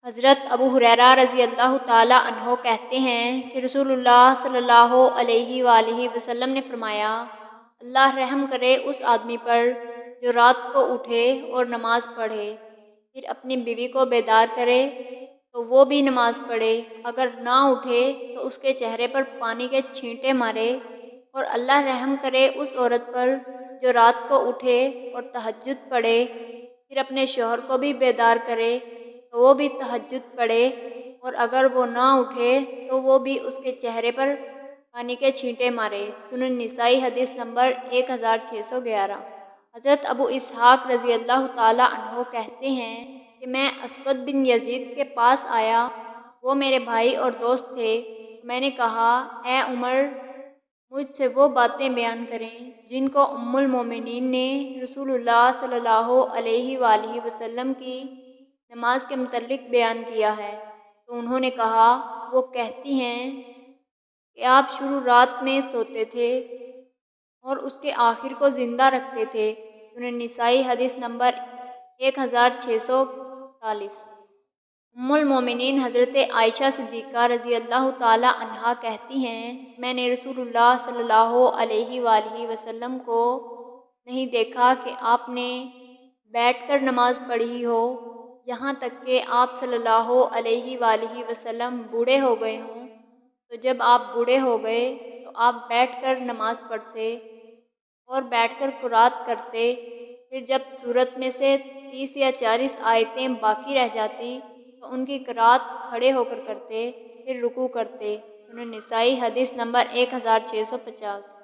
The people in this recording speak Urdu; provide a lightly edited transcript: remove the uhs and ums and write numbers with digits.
حضرت ابو ہریرہ رضی اللہ تعالیٰ عنہ کہتے ہیں کہ رسول اللہ صلی اللہ علیہ وآلہ وسلم نے فرمایا، اللہ رحم کرے اس آدمی پر جو رات کو اٹھے اور نماز پڑھے، پھر اپنی بیوی کو بیدار کرے تو وہ بھی نماز پڑھے، اگر نہ اٹھے تو اس کے چہرے پر پانی کے چھینٹے مارے، اور اللہ رحم کرے اس عورت پر جو رات کو اٹھے اور تہجد پڑھے، پھر اپنے شوہر کو بھی بیدار کرے تو وہ بھی تہجد پڑھے، اور اگر وہ نہ اٹھے تو وہ بھی اس کے چہرے پر پانی کے چھینٹے مارے۔ سنن نسائی حدیث نمبر 1611۔ حضرت ابو اسحاق رضی اللہ تعالیٰ عنہ کہتے ہیں کہ میں اسود بن یزید کے پاس آیا، وہ میرے بھائی اور دوست تھے۔ میں نے کہا، اے عمر، مجھ سے وہ باتیں بیان کریں جن کو ام المومنین نے رسول اللہ صلی اللہ علیہ وآلہ وسلم کی نماز کے متعلق بیان کیا ہے۔ تو انہوں نے کہا، وہ کہتی ہیں کہ آپ شروع رات میں سوتے تھے اور اس کے آخر کو زندہ رکھتے تھے۔ سنن نسائی حدیث نمبر 1640۔ ام المومنین حضرت عائشہ صدیقہ رضی اللہ تعالیٰ عنہا کہتی ہیں، میں نے رسول اللہ صلی اللہ علیہ وآلہ وسلم کو نہیں دیکھا کہ آپ نے بیٹھ کر نماز پڑھی ہو، یہاں تک کہ آپ صلی اللہ علیہ وآلہ وسلم بوڑھے ہو گئے ہوں۔ تو جب آپ بوڑھے ہو گئے تو آپ بیٹھ کر نماز پڑھتے اور بیٹھ کر قرات کرتے، پھر جب سورت میں سے 30 یا 40 آیتیں باقی رہ جاتی تو ان کی قرات کھڑے ہو کر کرتے، پھر رکوع کرتے۔ سنن نسائی حدیث نمبر 1650۔